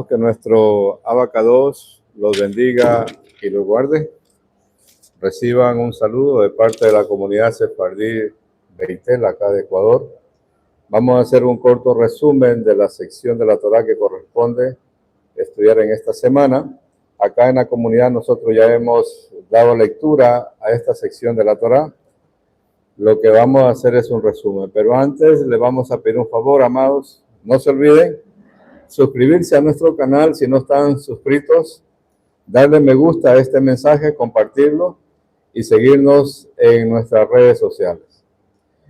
que nuestro Abacados los bendiga y los guarde. Reciban un saludo de parte de la comunidad sefardí Beitel, acá de Ecuador. Vamos a hacer un corto resumen de la sección de la Torá que corresponde estudiar en esta semana. Acá en la comunidad nosotros ya hemos dado lectura a esta sección de la Torá. Lo que vamos a hacer es un resumen, pero antes le vamos a pedir un favor, amados. No se olviden suscribirse a nuestro canal si no están suscritos, darle me gusta a este mensaje, compartirlo y seguirnos en nuestras redes sociales.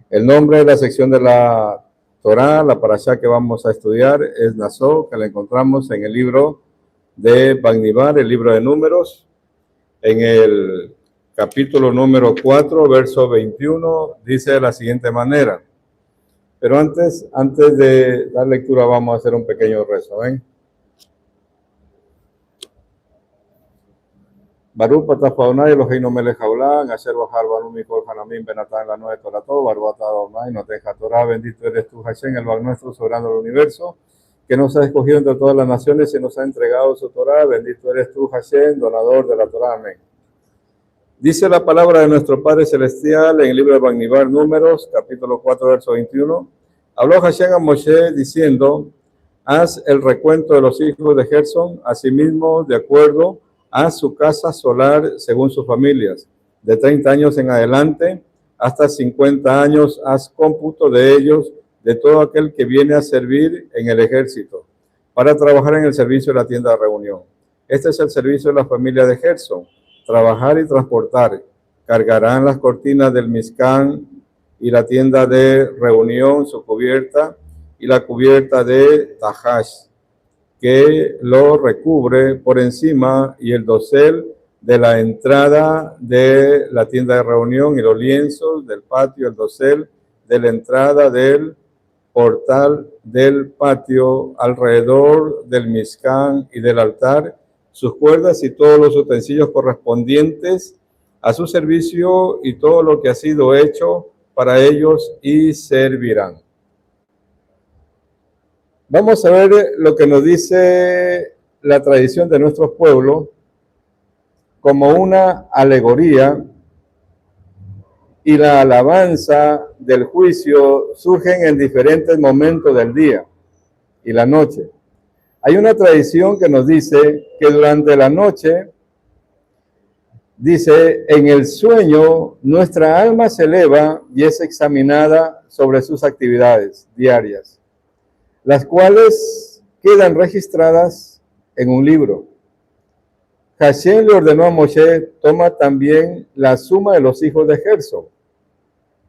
El nombre de la sección de la Torá, la parashá que vamos a estudiar, es Naso, que la encontramos en el libro de Bamidbar, el libro de Números, en el capítulo número 4, verso 21, dice de la siguiente manera. Pero antes de dar lectura, vamos a hacer un pequeño rezo. ¿Ven? Baruch pataf Adonai Eloheinu melech haolam, asher bahar banu mikol hanamim benatan la noe torato, baruch atah Adonai noteja Torah, bendito eres tú, Hashem, el Bag nuestro, soberano del universo, que nos ha escogido entre todas las naciones y nos ha entregado su Torah, bendito eres tú, Hashem, donador de la Torah. Amén. Dice la palabra de nuestro Padre Celestial en el libro de Bamidbar, Números, capítulo 4, verso 21. Habló Hashem a Moshe diciendo, haz el recuento de los hijos de Gerson, asimismo de acuerdo a su casa solar según sus familias. De 30 años en adelante hasta 50 años, haz cómputo de ellos, de todo aquel que viene a servir en el ejército, para trabajar en el servicio de la tienda de reunión. Este es el servicio de la familia de Gerson. Trabajar y transportar. Cargarán las cortinas del Mizcán y la tienda de reunión, su cubierta, y la cubierta de Tahash, que lo recubre por encima, y el dosel de la entrada de la tienda de reunión, y los lienzos del patio, el dosel de la entrada del portal del patio, alrededor del Mizcán y del altar, sus cuerdas y todos los utensilios correspondientes a su servicio y todo lo que ha sido hecho para ellos, y servirán. Vamos a ver lo que nos dice la tradición de nuestro pueblo como una alegoría, y la alabanza del juicio surgen en diferentes momentos del día y la noche. Hay una tradición que nos dice que durante la noche, dice, en el sueño nuestra alma se eleva y es examinada sobre sus actividades diarias, las cuales quedan registradas en un libro. Hashem le ordenó a Moshe, toma también la suma de los hijos de Gerson.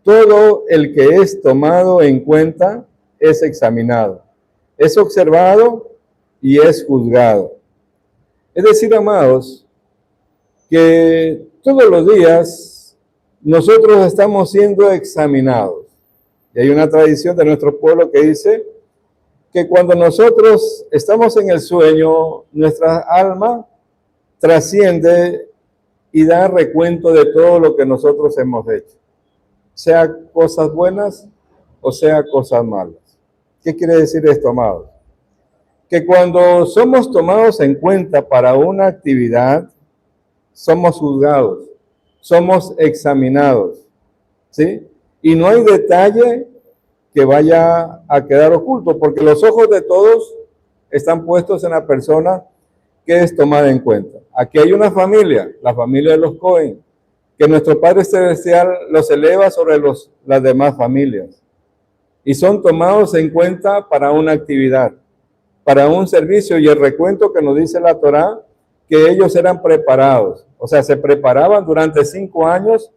Todo el que es tomado en cuenta es examinado, es observado y es juzgado. Es decir, amados, que todos los días nosotros estamos siendo examinados. Y hay una tradición de nuestro pueblo que dice que cuando nosotros estamos en el sueño, nuestra alma trasciende y da recuento de todo lo que nosotros hemos hecho, sea cosas buenas o sea cosas malas. ¿Qué quiere decir esto, amados? Que cuando somos tomados en cuenta para una actividad, somos juzgados, somos examinados, ¿sí? Y no hay detalle que vaya a quedar oculto, porque los ojos de todos están puestos en la persona que es tomada en cuenta. Aquí hay una familia, la familia de los Cohen, que nuestro Padre Celestial los eleva sobre las demás familias, y son tomados en cuenta para una actividad, para un servicio, y el recuento que nos dice la Torá, que ellos eran preparados, o sea, se preparaban durante 5 años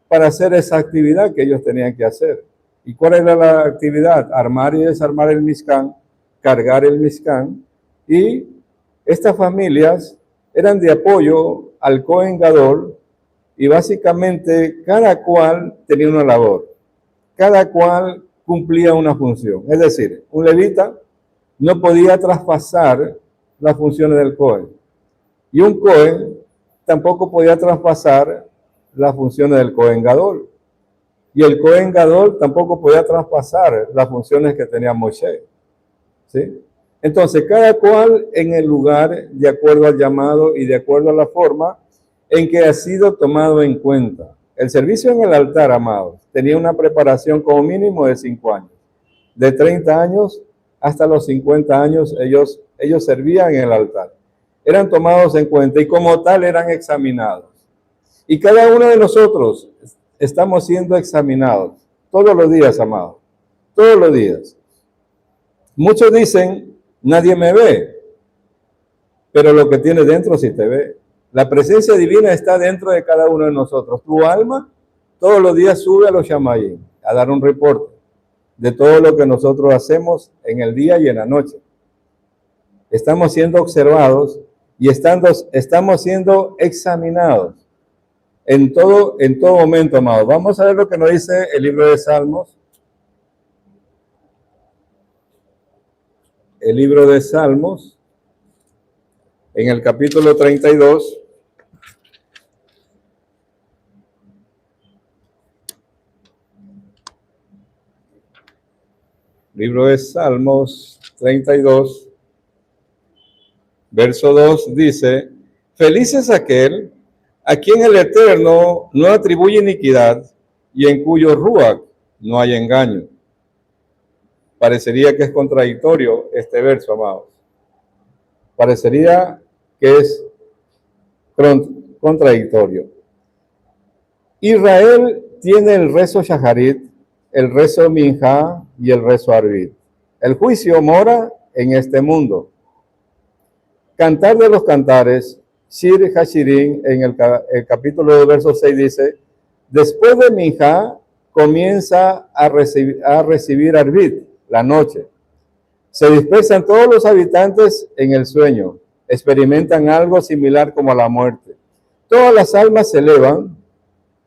para hacer esa actividad que ellos tenían que hacer. ¿Y cuál era la actividad? Armar y desarmar el Mizcán, cargar el Mizcán, y estas familias eran de apoyo al Cohen Gadol, y básicamente cada cual tenía una labor, cada cual cumplía una función. Es decir, un levita no podía traspasar las funciones del Cohen, y un Cohen tampoco podía traspasar las funciones del Cohen Gadol, y el Cohen Gadol tampoco podía traspasar las funciones que tenía Moshe, ¿sí? Entonces, cada cual en el lugar, de acuerdo al llamado y de acuerdo a la forma en que ha sido tomado en cuenta. El servicio en el altar, amados, tenía una preparación como mínimo de 5 años. De 30 años hasta los 50 años, ellos servían en el altar. Eran tomados en cuenta y como tal eran examinados. Y cada uno de nosotros estamos siendo examinados todos los días, amados. Todos los días. Muchos dicen, nadie me ve, pero lo que tiene dentro sí te ve. La presencia divina está dentro de cada uno de nosotros. Tu alma todos los días sube a los Shamayim a dar un reporte de todo lo que nosotros hacemos en el día y en la noche. Estamos siendo observados y estamos siendo examinados en todo momento, amados. Vamos a ver lo que nos dice el libro de Salmos. El libro de Salmos, en el capítulo 32. Libro de Salmos 32, verso 2 dice, feliz es aquel a quien el Eterno no atribuye iniquidad y en cuyo ruach no hay engaño. Parecería que es contradictorio este verso, amados. Parecería que es contradictorio. Israel tiene el rezo Shaharit, el rezo Minjá y el rezo Arbit. El juicio mora en este mundo. Cantar de los cantares, Shir Hashirin, en el capítulo 2, verso 6 dice, después de Minjá comienza a recibir Arbit, la noche. Se dispersan todos los habitantes en el sueño, experimentan algo similar como la muerte. Todas las almas se elevan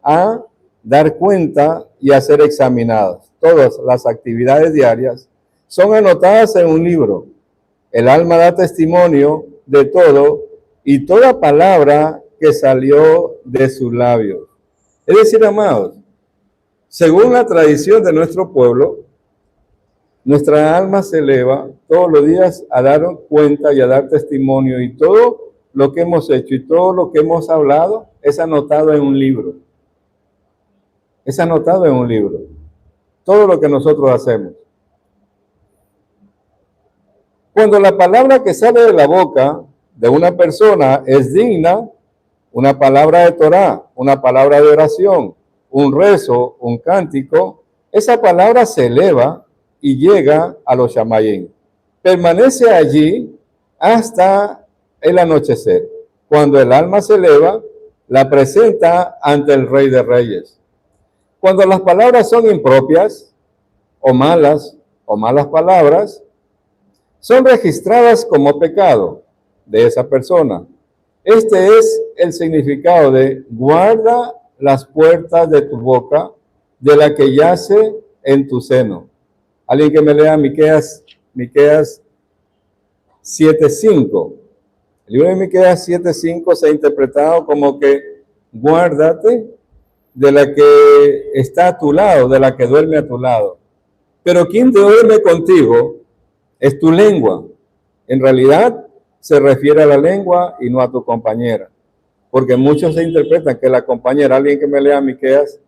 a dar cuenta y a ser examinadas. Todas las actividades diarias son anotadas en un libro. El alma da testimonio de todo y toda palabra que salió de sus labios. Es decir, amados, según la tradición de nuestro pueblo, nuestra alma se eleva todos los días a dar cuenta y a dar testimonio y todo lo que hemos hecho y todo lo que hemos hablado es anotado en un libro. Es anotado en un libro. Todo lo que nosotros hacemos. Cuando la palabra que sale de la boca de una persona es digna, una palabra de Torah, una palabra de oración, un rezo, un cántico, esa palabra se eleva y llega a los Shamayim. Permanece allí hasta el anochecer. Cuando el alma se eleva, la presenta ante el Rey de Reyes. Cuando las palabras son impropias o malas palabras, son registradas como pecado de esa persona. Este es el significado de guarda las puertas de tu boca, de la que yace en tu seno. Alguien que me lea Miqueas 7:5. El libro de Miqueas 7:5 se ha interpretado como que guárdate de la que está a tu lado, de la que duerme a tu lado. Pero quien duerme contigo es tu lengua. En realidad se refiere a la lengua y no a tu compañera. Porque muchos se interpretan que la compañera, alguien que me lea Miqueas,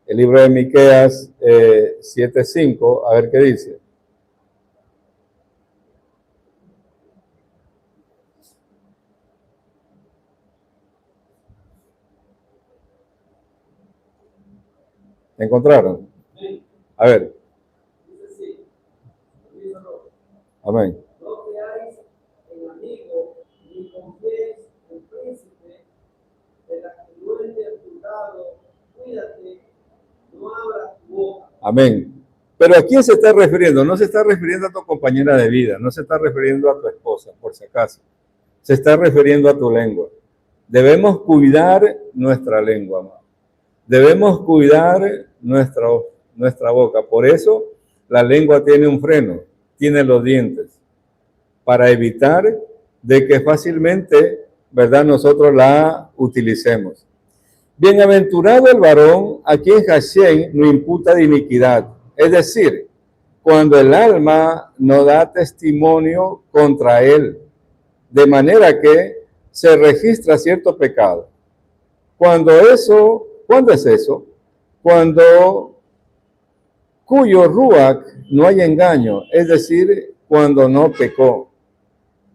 el libro de Miqueas 7:5, a ver qué dice. ¿Encontraron? A ver. Amén. No creáis en amigo, ni confiéis en príncipe, de la que duele a tu lado, cuídate, no abras tu boca. Amén. Pero ¿a quién se está refiriendo? No se está refiriendo a tu compañera de vida, no se está refiriendo a tu esposa, por si acaso. Se está refiriendo a tu lengua. Debemos cuidar nuestra lengua, amado. Debemos cuidar nuestra boca. Por eso la lengua tiene un freno, tiene los dientes, para evitar de que fácilmente, ¿verdad?, nosotros la utilicemos. Bienaventurado el varón a quien Hashem no imputa de iniquidad. Es decir, cuando el alma no da testimonio contra él, de manera que se registra cierto pecado. ¿Cuándo es eso? Cuando cuyo ruach no hay engaño, es decir, cuando no pecó.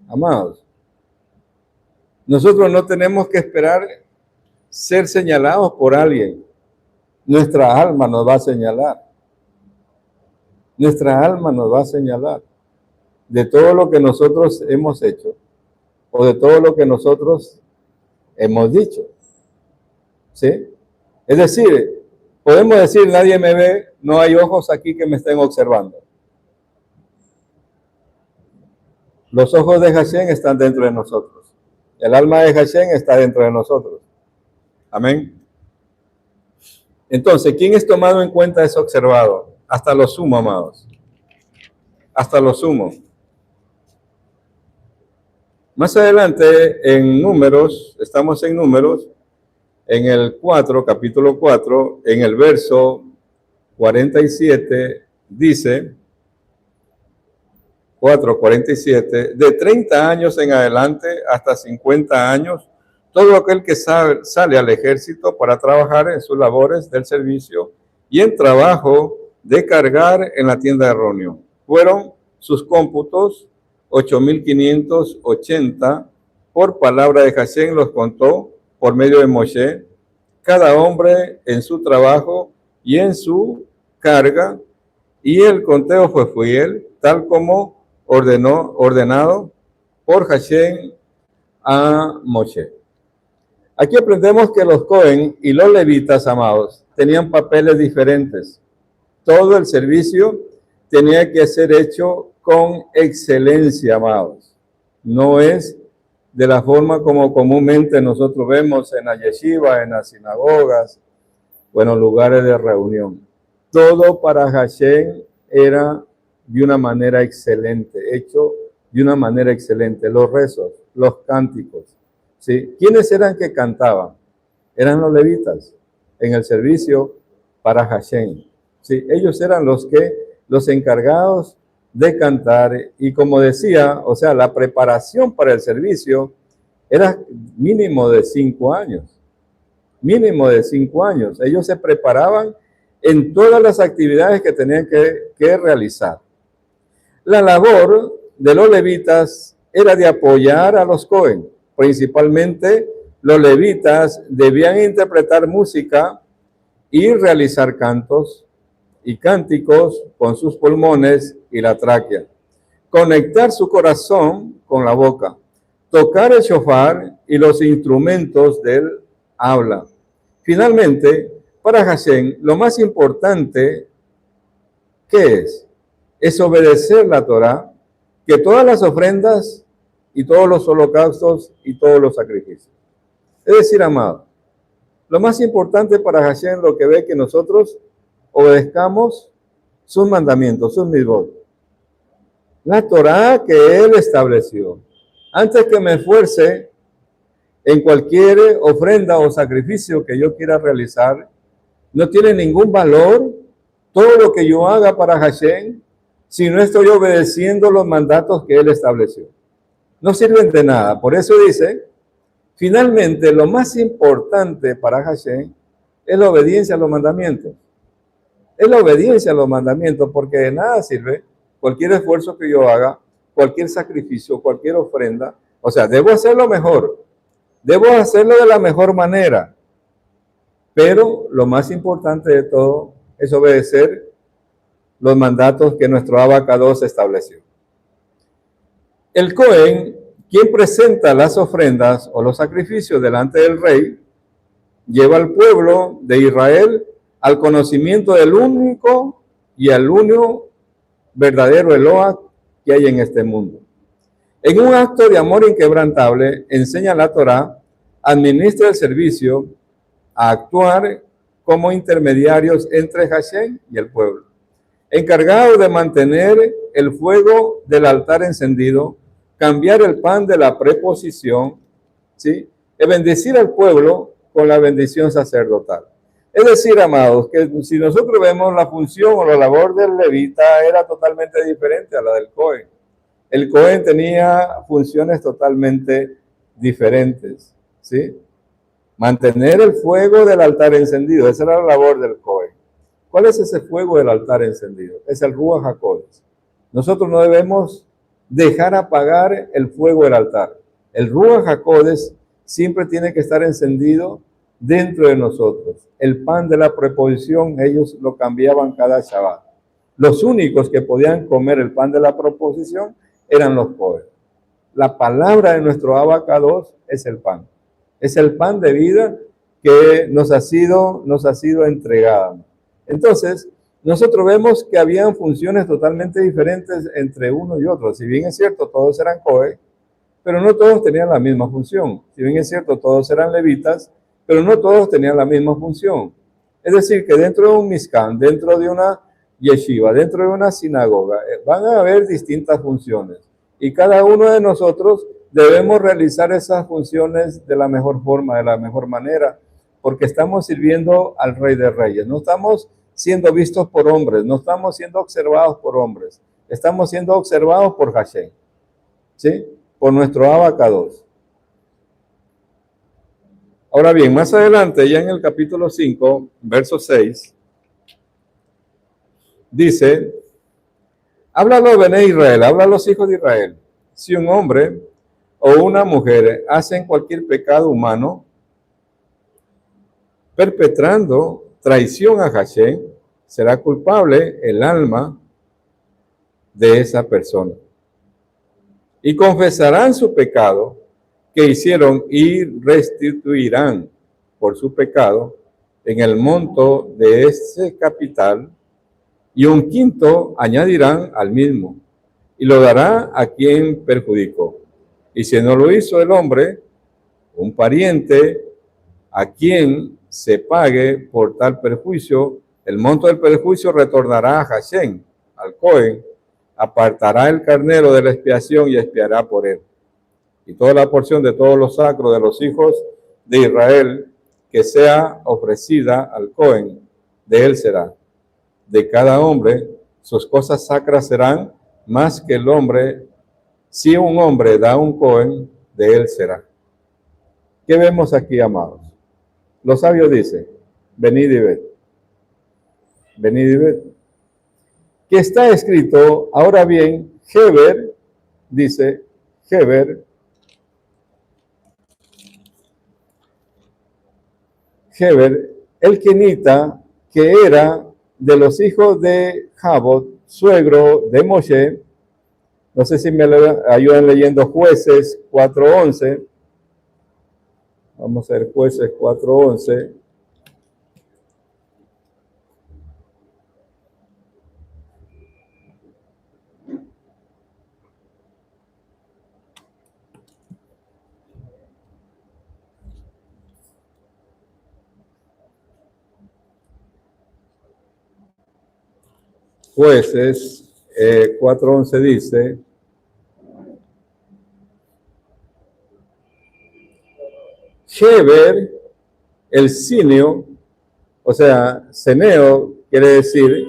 Amados, nosotros no tenemos que esperar ser señalados por alguien. Nuestra alma nos va a señalar. Nuestra alma nos va a señalar de todo lo que nosotros hemos hecho o de todo lo que nosotros hemos dicho. ¿Sí? Es decir, podemos decir, nadie me ve, no hay ojos aquí que me estén observando. Los ojos de Hashem están dentro de nosotros. El alma de Hashem está dentro de nosotros. Amén. Entonces, ¿quién es tomado en cuenta es observado? Hasta lo sumo, amados. Hasta lo sumo. Más adelante, en Números, estamos en Números, en el 4, capítulo 4, en el verso 47, dice, 4:47, de 30 años en adelante hasta 50 años, todo aquel que sale al ejército para trabajar en sus labores del servicio y en trabajo de cargar en la tienda de reunión. Fueron sus cómputos 8,580, por palabra de Hashem los contó por medio de Moshe, cada hombre en su trabajo y en su carga, y el conteo fue fiel, tal como ordenado por Hashem a Moshe. Aquí aprendemos que los Cohen y los levitas, amados, tenían papeles diferentes. Todo el servicio tenía que ser hecho con excelencia, amados. No es de la forma como comúnmente nosotros vemos en la yeshiva, en las sinagogas o en los lugares de reunión. Todo para Hashem era de una manera excelente, hecho de una manera excelente. Los rezos, los cánticos, ¿sí? ¿Quiénes eran que cantaban? Eran los levitas en el servicio para Hashem. ¿Sí? Ellos eran los encargados de cantar, y como decía, o sea, la preparación para el servicio era mínimo de 5 años. Mínimo de 5 años. Ellos se preparaban en todas las actividades que tenían que realizar. La labor de los levitas era de apoyar a los Cohen. Principalmente los levitas debían interpretar música y realizar cantos y cánticos con sus pulmones y la tráquea, conectar su corazón con la boca, tocar el shofar y los instrumentos del habla. Finalmente, para Hashem, lo más importante, ¿qué es? Es obedecer la Torá, que todas las ofrendas y todos los holocaustos y todos los sacrificios. Es decir, amado, lo más importante para Hashem, lo que ve que nosotros obedezcamos sus mandamientos, sus mitzvot. La Torá que Él estableció. Antes que me esfuerce en cualquier ofrenda o sacrificio que yo quiera realizar, no tiene ningún valor todo lo que yo haga para Hashem si no estoy obedeciendo los mandatos que Él estableció. No sirven de nada. Por eso dice, finalmente, lo más importante para Hashem es la obediencia a los mandamientos. Es la obediencia a los mandamientos, porque de nada sirve cualquier esfuerzo que yo haga, cualquier sacrificio, cualquier ofrenda. O sea, debo hacerlo mejor. Debo hacerlo de la mejor manera. Pero lo más importante de todo es obedecer los mandatos que nuestro Abacados estableció. El Cohen, quien presenta las ofrendas o los sacrificios delante del rey, lleva al pueblo de Israel al conocimiento del único y al único verdadero Eloah que hay en este mundo. En un acto de amor inquebrantable, enseña la Torá, administra el servicio a actuar como intermediarios entre Hashem y el pueblo, encargado de mantener el fuego del altar encendido, cambiar el pan de la preposición, ¿sí? Y bendecir al pueblo con la bendición sacerdotal. Es decir, amados, que si nosotros vemos la función o la labor del levita era totalmente diferente a la del Cohen. El Cohen tenía funciones totalmente diferentes, ¿sí? Mantener el fuego del altar encendido, esa era la labor del Cohen. ¿Cuál es ese fuego del altar encendido? Es el Ruach HaKodesh. Nosotros no debemos dejar apagar el fuego del altar. El Ruach HaKodesh siempre tiene que estar encendido dentro de nosotros. El pan de la preposición, ellos lo cambiaban cada Shabbat. Los únicos que podían comer el pan de la proposición eran los Cohen. La palabra de nuestro Abacados es el pan. Es el pan de vida que nos ha sido entregada. Entonces, nosotros vemos que habían funciones totalmente diferentes entre uno y otro. Si bien es cierto, todos eran Cohen, pero no todos tenían la misma función. Si bien es cierto, todos eran levitas, pero no todos tenían la misma función. Es decir, que dentro de un Mishkan, dentro de una yeshiva, dentro de una sinagoga, van a haber distintas funciones. Y cada uno de nosotros debemos realizar esas funciones de la mejor forma, de la mejor manera, porque estamos sirviendo al Rey de Reyes. No estamos siendo vistos por hombres, no estamos siendo observados por hombres, estamos siendo observados por Hashem, ¿sí? Por nuestro Abacados. Ahora bien, más adelante, ya en el capítulo 5, verso 6, dice, habla a los Bené Israel, habla a los hijos de Israel. Si un hombre o una mujer hacen cualquier pecado humano, perpetrando traición a Hashem, será culpable el alma de esa persona. Y confesarán su pecado que hicieron y restituirán por su pecado en el monto de ese capital, y un quinto añadirán al mismo, y lo dará a quien perjudicó. Y si no lo hizo el hombre, un pariente a quien se pague por tal perjuicio, el monto del perjuicio retornará a Hashem, al Cohen, apartará el carnero de la expiación y expiará por él. Y toda la porción de todos los sacros de los hijos de Israel que sea ofrecida al Cohen, de él será. De cada hombre, sus cosas sacras serán más que el hombre. Si un hombre da un Cohen, de él será. ¿Qué vemos aquí, amados? Los sabios dicen, venid y ved. Venid y ved. Que está escrito, ahora bien, Heber, dice, Heber, el kenita, que era de los hijos de Jabot, suegro de Moshe. No sé si me ayudan leyendo Jueces 4:11. Vamos a ver Jueces 4:11. Jueces 4:11 dice, Heber, el cineo, o sea, ceneo quiere decir,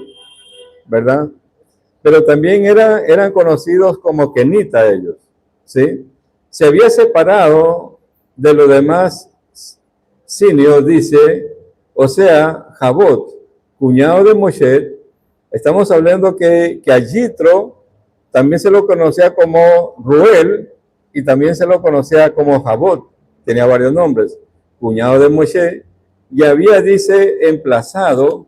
¿verdad? Pero también eran conocidos como kenita ellos, ¿sí? Se había separado de los demás cineos, dice, o sea, Jabot, cuñado de Moshe. Estamos hablando que a Yitro también se lo conocía como Ruel y también se lo conocía como Jabot, tenía varios nombres, cuñado de Moshe, y había, dice, emplazado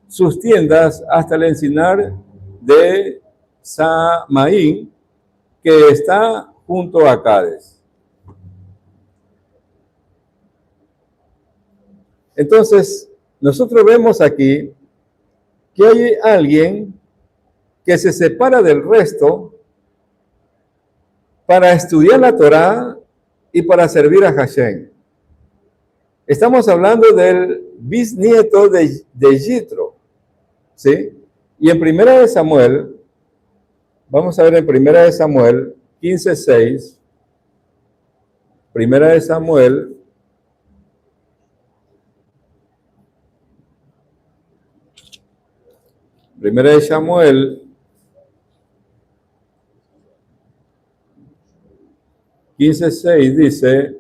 sus tiendas hasta el encinar de Samaín, que está junto a Cades. Entonces, nosotros vemos aquí que hay alguien que se separa del resto para estudiar la Torá y para servir a Hashem. Estamos hablando del bisnieto de Yitro, ¿sí? Y en Primera de Samuel, vamos a ver en Primera de Samuel 15:6, Primera de Samuel Primera de Samuel 15:6 dice: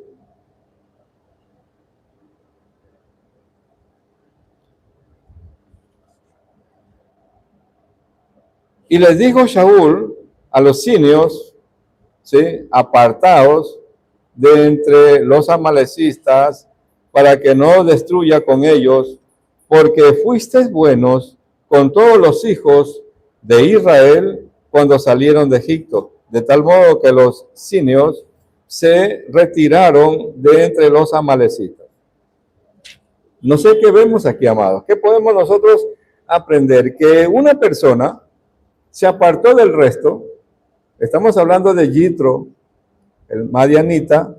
y les dijo Saúl a los sinios, ¿sí?, apartaos de entre los amalecistas para que no destruya con ellos, porque fuisteis buenos con todos los hijos de Israel cuando salieron de Egipto, de tal modo que los sinios se retiraron de entre los amalecitas. No sé qué vemos aquí, amados. ¿Qué podemos nosotros aprender? Que una persona se apartó del resto. Estamos hablando de Yitro, el madianita,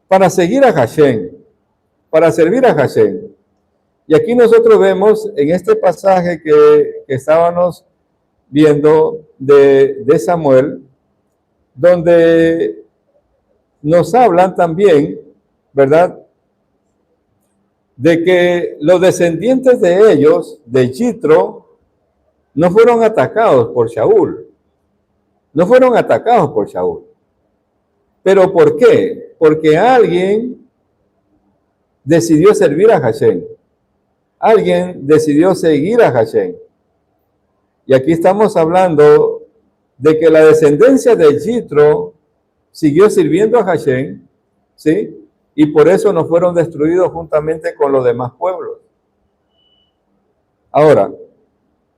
para seguir a Hashem, para servir a Hashem. Y aquí nosotros vemos en este pasaje que estábamos viendo de Samuel, donde nos hablan también, ¿verdad?, de que los descendientes de ellos, de Yitro, no fueron atacados por Saúl. No fueron atacados por Saúl. ¿Pero por qué? Porque alguien decidió servir a Hashem. Alguien decidió seguir a Hashem. Y aquí estamos hablando de que la descendencia de Yitro siguió sirviendo a Hashem, ¿sí? Y por eso no fueron destruidos juntamente con los demás pueblos. Ahora,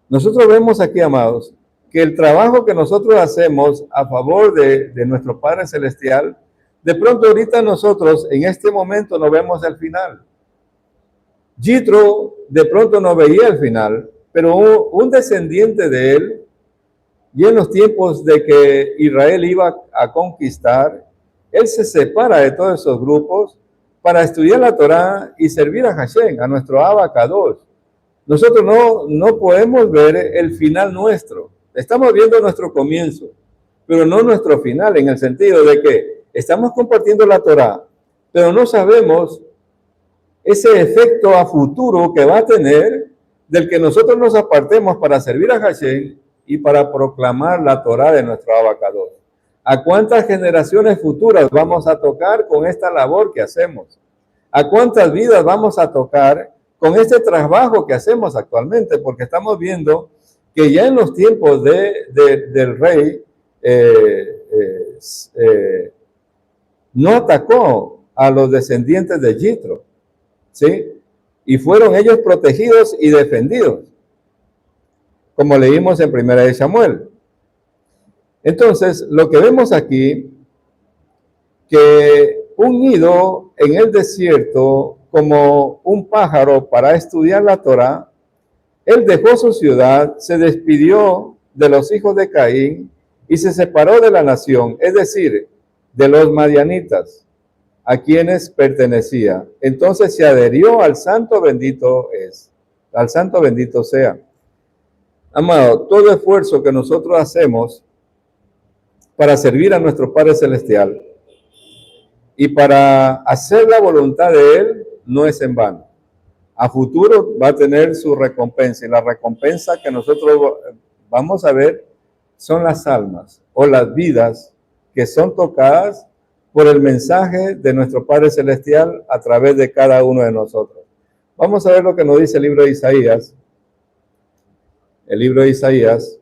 nosotros vemos aquí, amados, que el trabajo que nosotros hacemos a favor de nuestro Padre Celestial, de pronto ahorita nosotros en este momento no vemos el final. Yitro de pronto no veía el final, pero un descendiente de él, y en los tiempos de que Israel iba a conquistar, él se separa de todos esos grupos para estudiar la Torá y servir a Hashem, a nuestro Abba Kadosh. Nosotros no podemos ver el final nuestro. Estamos viendo nuestro comienzo, pero no nuestro final, en el sentido de que estamos compartiendo la Torá, pero no sabemos ese efecto a futuro que va a tener del que nosotros nos apartemos para servir a Hashem y para proclamar la Torá de nuestro Abba Kadosh. ¿A cuántas generaciones futuras vamos a tocar con esta labor que hacemos? ¿A cuántas vidas vamos a tocar con este trabajo que hacemos actualmente? Porque estamos viendo que ya en los tiempos del rey no atacó a los descendientes de Yitro, ¿sí? Y fueron ellos protegidos y defendidos, como leímos en Primera de Samuel. Entonces, lo que vemos aquí, que un nido en el desierto, como un pájaro para estudiar la Torá, él dejó su ciudad, se despidió de los hijos de Caín y se separó de la nación, es decir, de los madianitas, a quienes pertenecía. Entonces se adherió al santo bendito es, al santo bendito sea. Amado, todo esfuerzo que nosotros hacemos para servir a nuestro Padre Celestial y para hacer la voluntad de Él no es en vano. A futuro va a tener su recompensa, y la recompensa que nosotros vamos a ver son las almas o las vidas que son tocadas por el mensaje de nuestro Padre Celestial a través de cada uno de nosotros. Vamos a ver lo que nos dice el libro de Isaías. El libro de Isaías,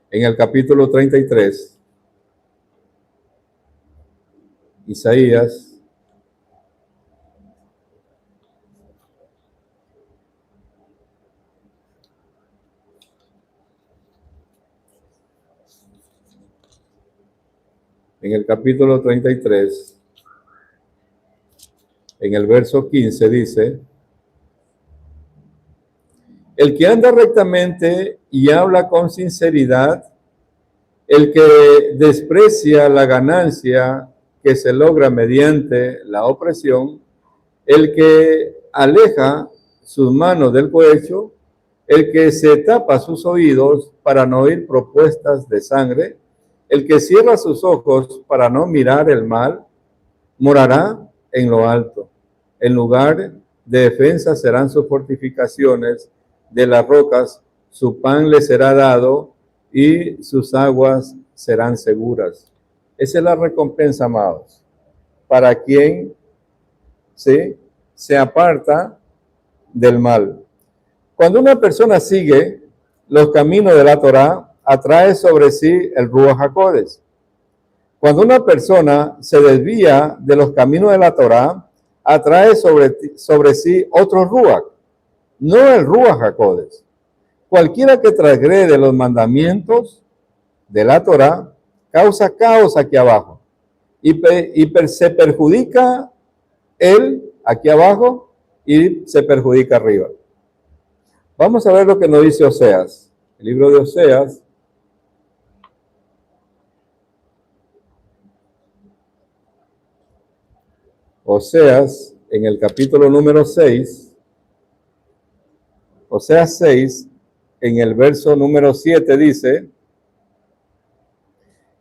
en el capítulo 33, Isaías, en el capítulo 33, en el verso 15 dice: el que anda rectamente y habla con sinceridad, el que desprecia la ganancia que se logra mediante la opresión, el que aleja sus manos del cohecho, el que se tapa sus oídos para no oír propuestas de sangre, el que cierra sus ojos para no mirar el mal, morará en lo alto. En lugar de defensa serán sus fortificaciones, de las rocas su pan le será dado y sus aguas serán seguras. Esa es la recompensa, amados, para quien se aparta del mal. Cuando una persona sigue los caminos de la Torá, atrae sobre sí el Ruach HaKodesh. Cuando una persona se desvía de los caminos de la Torá, atrae sobre sí otro Ruach, no el Ruach HaKodesh. Cualquiera que transgrede los mandamientos de la Torá causa caos aquí abajo y se perjudica él aquí abajo y se perjudica arriba. Vamos a ver lo que nos dice Oseas. El libro de Oseas. Oseas, en el capítulo número 6, Oseas 6, en el verso número 7 dice: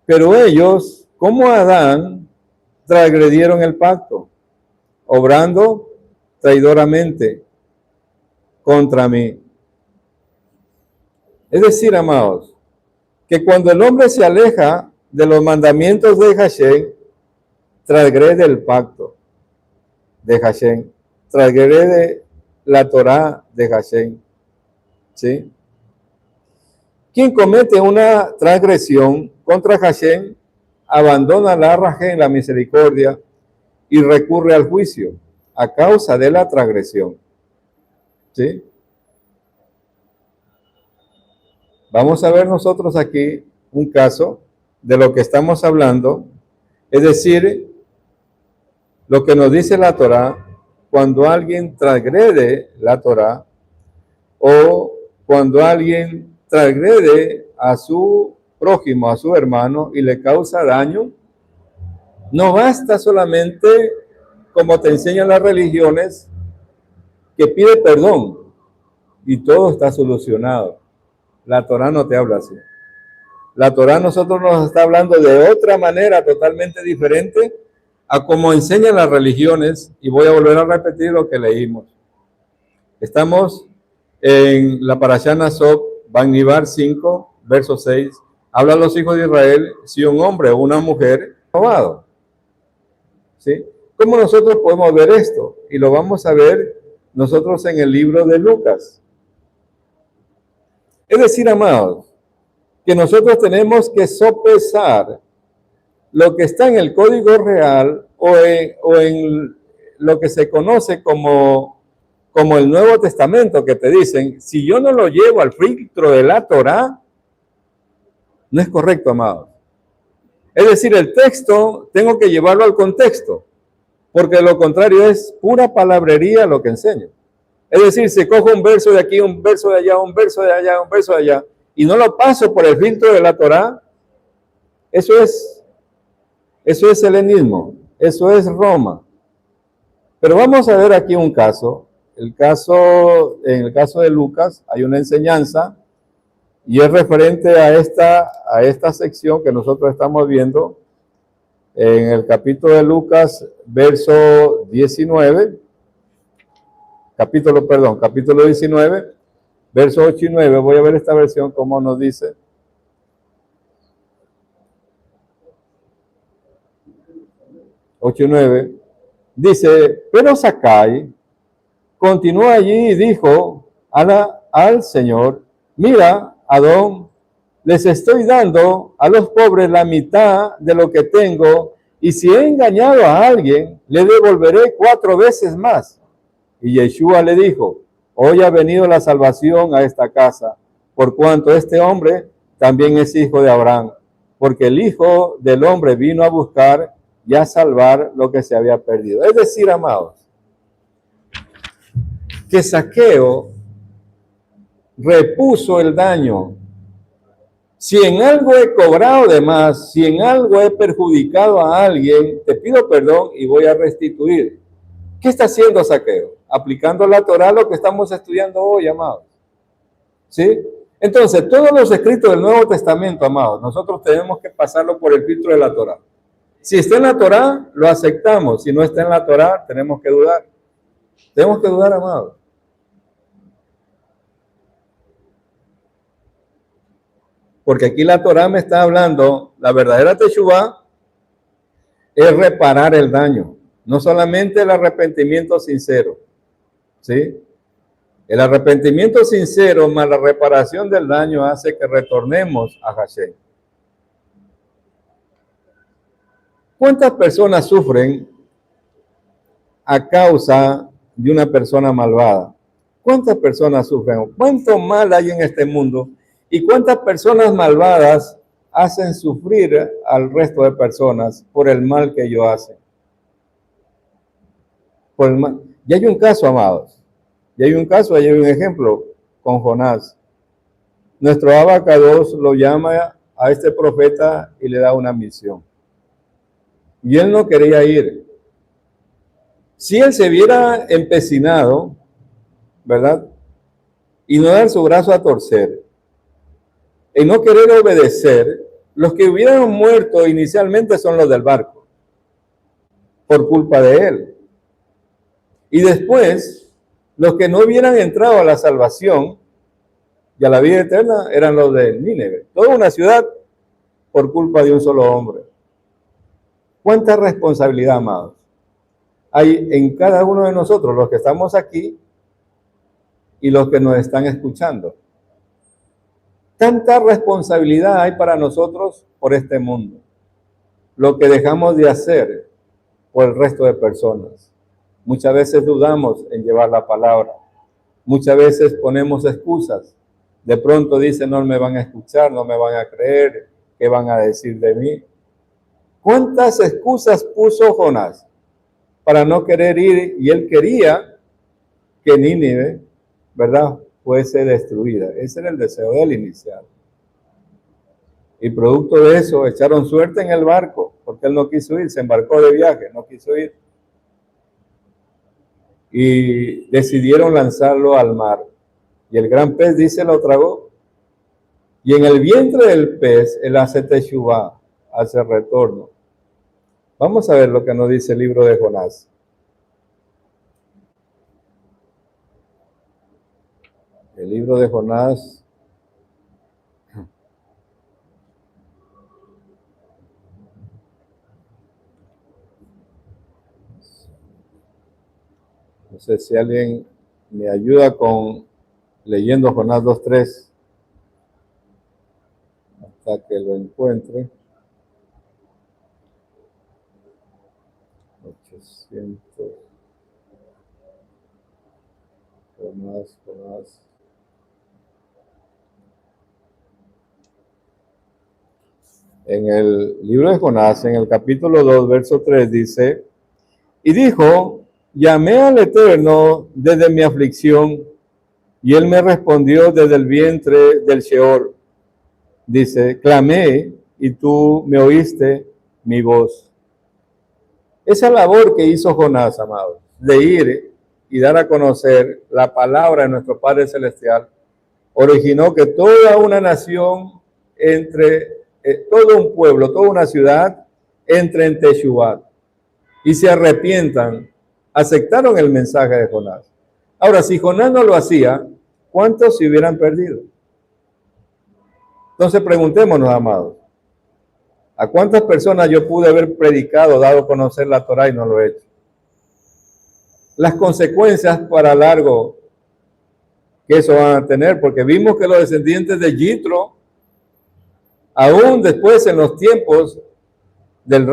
pero ellos, como Adán, transgredieron el pacto, obrando traidoramente contra mí. Es decir, amados, que cuando el hombre se aleja de los mandamientos de Hashem, transgrede el pacto de Hashem, transgrede la Torá de Hashem. ¿Sí? Quien comete una transgresión contra Hashem, abandona la Rahén, la misericordia, y recurre al juicio a causa de la transgresión. ¿Sí? Vamos a ver nosotros aquí un caso de lo que estamos hablando, es decir, lo que nos dice la Torá cuando alguien transgrede la Torá o cuando alguien transgrede a su prójimo, a su hermano y le causa daño. No basta solamente, como te enseñan las religiones, que pide perdón y todo está solucionado. La Torá no te habla así. La Torá nosotros nos está hablando de otra manera totalmente diferente a como enseñan las religiones, y voy a volver a repetir lo que leímos. Estamos en la Parashá Nasob, Bamidbar 5, verso 6. Habla a los hijos de Israel si un hombre o una mujer robado. ¿Sí? ¿Cómo nosotros podemos ver esto? Y lo vamos a ver nosotros en el libro de Lucas. Es decir, amados, que nosotros tenemos que sopesar lo que está en el Código Real o en lo que se conoce como el Nuevo Testamento, que te dicen, si yo no lo llevo al filtro de la Torá, no es correcto, amados. Es decir, el texto tengo que llevarlo al contexto, porque lo contrario es pura palabrería lo que enseño. Es decir, si cojo un verso de aquí, un verso de allá, un verso de allá, un verso de allá, y no lo paso por el filtro de la Torá, eso es helenismo, eso es Roma. Pero vamos a ver aquí un caso. En el caso de Lucas hay una enseñanza y es referente a esta sección que nosotros estamos viendo en el capítulo de Lucas, verso 19, capítulo 19, verso 8 y 9. Voy a ver esta versión como nos dice. Ocho y 9. Dice, pero Zacai continuó allí y dijo al Señor, mira, Adón, les estoy dando a los pobres la mitad de lo que tengo, y si he engañado a alguien, le devolveré 4 veces más. Y Yeshua le dijo, hoy ha venido la salvación a esta casa, por cuanto este hombre también es hijo de Abraham, porque el Hijo del Hombre vino a buscar y a salvar lo que se había perdido. Es decir, amados, que Zaqueo repuso el daño. Si en algo he cobrado de más, si en algo he perjudicado a alguien, te pido perdón y voy a restituir. ¿Qué está haciendo Zaqueo? Aplicando la Torá, lo que estamos estudiando hoy, amados. ¿Sí? Entonces, todos los escritos del Nuevo Testamento, amados, nosotros tenemos que pasarlo por el filtro de la Torá. Si está en la Torá, lo aceptamos. Si no está en la Torá, tenemos que dudar. Tenemos que dudar, amados. Porque aquí la Torá me está hablando, la verdadera Teshuvá es reparar el daño, no solamente el arrepentimiento sincero, ¿sí? El arrepentimiento sincero más la reparación del daño hace que retornemos a Hashem. ¿Cuántas personas sufren a causa de una persona malvada? ¿Cuántas personas sufren? ¿Cuánto mal hay en este mundo? ¿Y cuántas personas malvadas hacen sufrir al resto de personas por el mal que ellos hacen? Por el mal. Y hay un caso, amados. Y hay un caso, hay un ejemplo con Jonás. Nuestro Abacados lo llama a este profeta y le da una misión. Y él no quería ir. Si él se hubiera empecinado, ¿verdad? Y no dar su brazo a torcer, y no querer obedecer, los que hubieran muerto inicialmente son los del barco, por culpa de él. Y después, los que no hubieran entrado a la salvación y a la vida eterna eran los de Nínive. Toda una ciudad por culpa de un solo hombre. ¿Cuánta responsabilidad, amados, hay en cada uno de nosotros, los que estamos aquí y los que nos están escuchando? Tanta responsabilidad hay para nosotros por este mundo. Lo que dejamos de hacer por el resto de personas. Muchas veces dudamos en llevar la palabra. Muchas veces ponemos excusas. De pronto dicen, no me van a escuchar, no me van a creer, ¿qué van a decir de mí? ¿Cuántas excusas puso Jonás para no querer ir? Y él quería que Nínive, ¿verdad?, fuese destruida. Ese era el deseo de él inicial. Y producto de eso echaron suerte en el barco, porque él no quiso ir, se embarcó de viaje, no quiso ir. Y decidieron lanzarlo al mar. Y el gran pez, dice, lo tragó. Y en el vientre del pez, él hace teshuvá, hace retorno. Vamos a ver lo que nos dice el libro de Jonás. El libro de Jonás. No sé si alguien me ayuda con leyendo Jonás 2:3 hasta que lo encuentre. 800. Jonás. En el libro de Jonás, en el capítulo 2, verso 3, dice, y dijo, llamé al Eterno desde mi aflicción, y él me respondió desde el vientre del Sheol. Dice, clamé, y tú me oíste mi voz. Esa labor que hizo Jonás, amados, de ir y dar a conocer la palabra de nuestro Padre Celestial, originó que toda una nación todo un pueblo, toda una ciudad, entre en Teshuvá y se arrepientan, aceptaron el mensaje de Jonás. Ahora, si Jonás no lo hacía, ¿cuántos se hubieran perdido? Entonces preguntémonos, amados, ¿a cuántas personas yo pude haber predicado, dado a conocer la Torá y no lo he hecho? Las consecuencias para largo que eso van a tener, porque vimos que los descendientes de Yitro, aún después en los tiempos del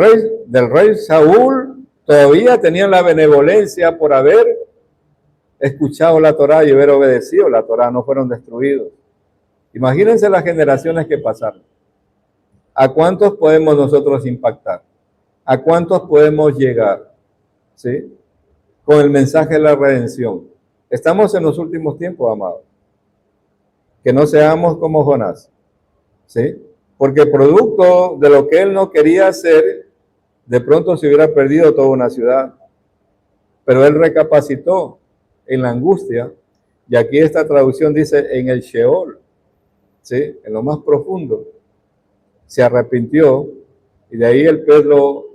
rey Saúl, todavía tenían la benevolencia por haber escuchado la Torá y haber obedecido la Torá, no fueron destruidos. Imagínense las generaciones que pasaron. ¿A cuántos podemos nosotros impactar? ¿A cuántos podemos llegar? ¿Sí? Con el mensaje de la redención. Estamos en los últimos tiempos, amados. Que no seamos como Jonás. ¿Sí? Porque producto de lo que él no quería hacer, de pronto se hubiera perdido toda una ciudad. Pero él recapacitó en la angustia, y aquí esta traducción dice en el Sheol, ¿sí? En lo más profundo. Se arrepintió, y de ahí el pez lo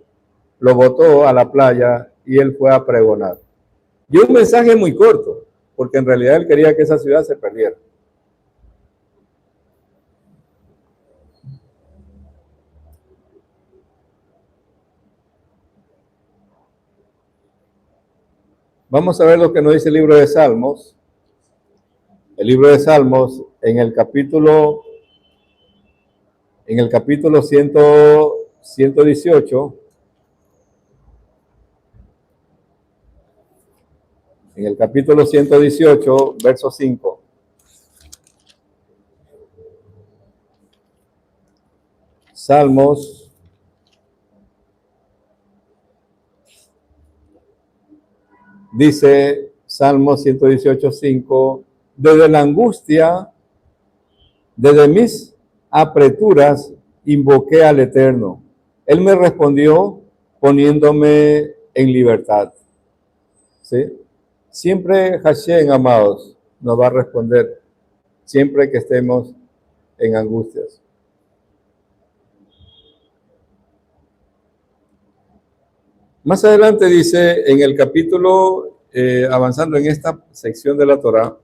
lo botó a la playa y él fue a pregonar. Y un mensaje muy corto, porque en realidad él quería que esa ciudad se perdiera. Vamos a ver lo que nos dice el libro de Salmos. El libro de Salmos en el capítulo 118, en el capítulo 118, verso 5. Salmos dice, Salmo 118, 5, desde la angustia, desde mis apreturas, invoqué al Eterno. Él me respondió poniéndome en libertad. ¿Sí? Siempre Hashem, amados, nos va a responder, siempre que estemos en angustias. Más adelante dice, en el capítulo, avanzando en esta sección de la Torá,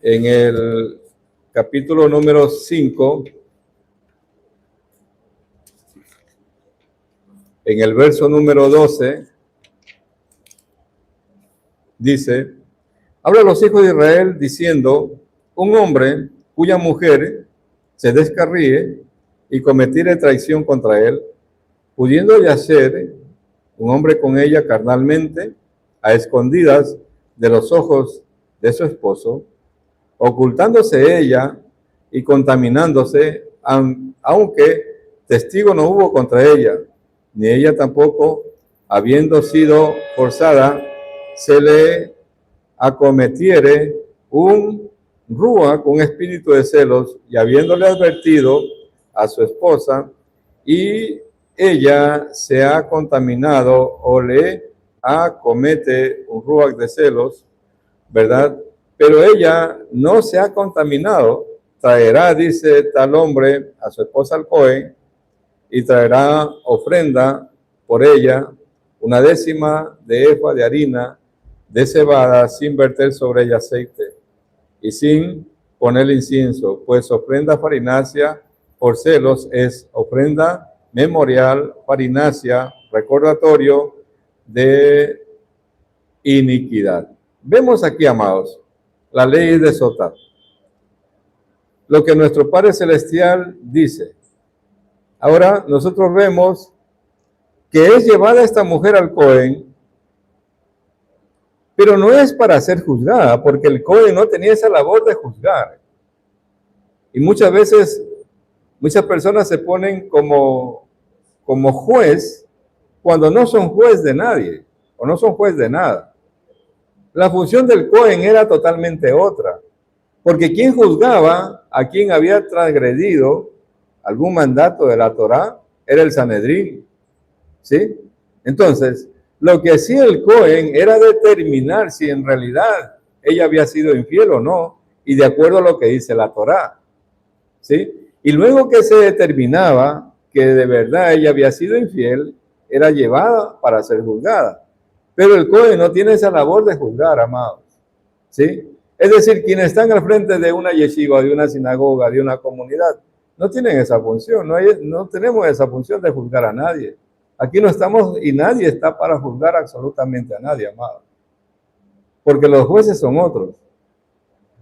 en el capítulo número 5, en el verso número 12, dice, habla a los hijos de Israel diciendo, un hombre cuya mujer se descarríe y cometiere traición contra él, pudiendo yacer un hombre con ella carnalmente, a escondidas de los ojos de su esposo, ocultándose ella y contaminándose, aunque testigo no hubo contra ella, ni ella tampoco, habiendo sido forzada, se le acometiere un rúa con espíritu de celos, y habiéndole advertido a su esposa, y ella se ha contaminado o le acomete un rúa de celos, ¿verdad? Pero ella no se ha contaminado, traerá, dice tal hombre, a su esposa al Cohen, y traerá ofrenda por ella, 1/10 de efa de harina de cebada, sin verter sobre ella aceite, y sin poner incienso, pues ofrenda farinácea por celos es ofrenda memorial, farinácea, recordatorio de iniquidad. Vemos aquí, amados, la ley de Sotá. Lo que nuestro Padre Celestial dice. Ahora nosotros vemos que es llevada esta mujer al Cohen, pero no es para ser juzgada, porque el Cohen no tenía esa labor de juzgar. Y muchas veces, muchas personas se ponen como juez cuando no son juez de nadie, o no son juez de nada. La función del Cohen era totalmente otra, porque quien juzgaba a quien había transgredido algún mandato de la Torá era el Sanedrín, ¿sí? Entonces, lo que hacía el Cohen era determinar si en realidad ella había sido infiel o no, y de acuerdo a lo que dice la Torá, ¿sí? Y luego que se determinaba que de verdad ella había sido infiel, era llevada para ser juzgada. Pero el Cohen no tiene esa labor de juzgar, amados, ¿sí? Es decir, quienes están al frente de una yeshiva, de una sinagoga, de una comunidad, no tienen esa función, no tenemos esa función de juzgar a nadie. Aquí no estamos y nadie está para juzgar absolutamente a nadie, amado. Porque los jueces son otros.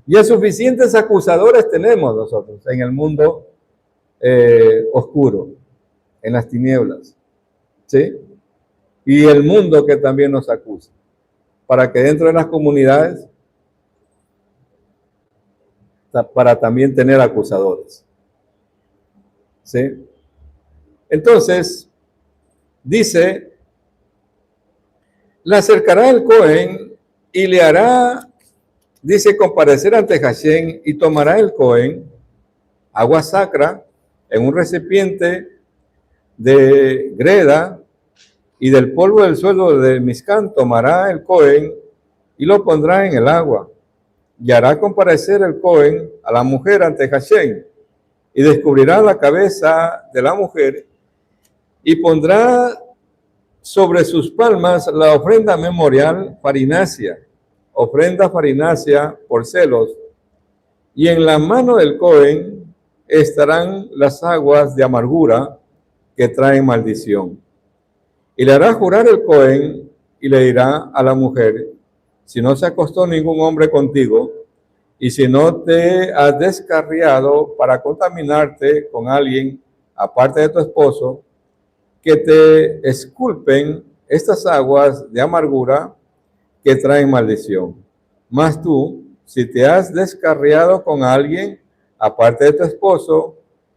Ya suficientes acusadores tenemos nosotros en el mundo oscuro, en las tinieblas, ¿sí? Y el mundo que también nos acusa. Para que dentro de las comunidades, para también tener acusadores. ¿Sí? Entonces, dice, la acercará el Cohen y le hará, dice, comparecer ante Hashem, y tomará el Cohen agua sacra en un recipiente de greda, y del polvo del suelo de Mizcán tomará el Cohen y lo pondrá en el agua, y hará comparecer el Cohen a la mujer ante Hashem, y descubrirá la cabeza de la mujer y pondrá sobre sus palmas la ofrenda memorial farinácea, ofrenda farinácea por celos, y en la mano del Cohen estarán las aguas de amargura que traen maldición. Y le hará jurar el Cohen y le dirá a la mujer: si no se acostó ningún hombre contigo, y si no te has descarriado para contaminarte con alguien aparte de tu esposo, que te esculpen estas aguas de amargura que traen maldición. Mas tú, si te has descarriado con alguien aparte de tu esposo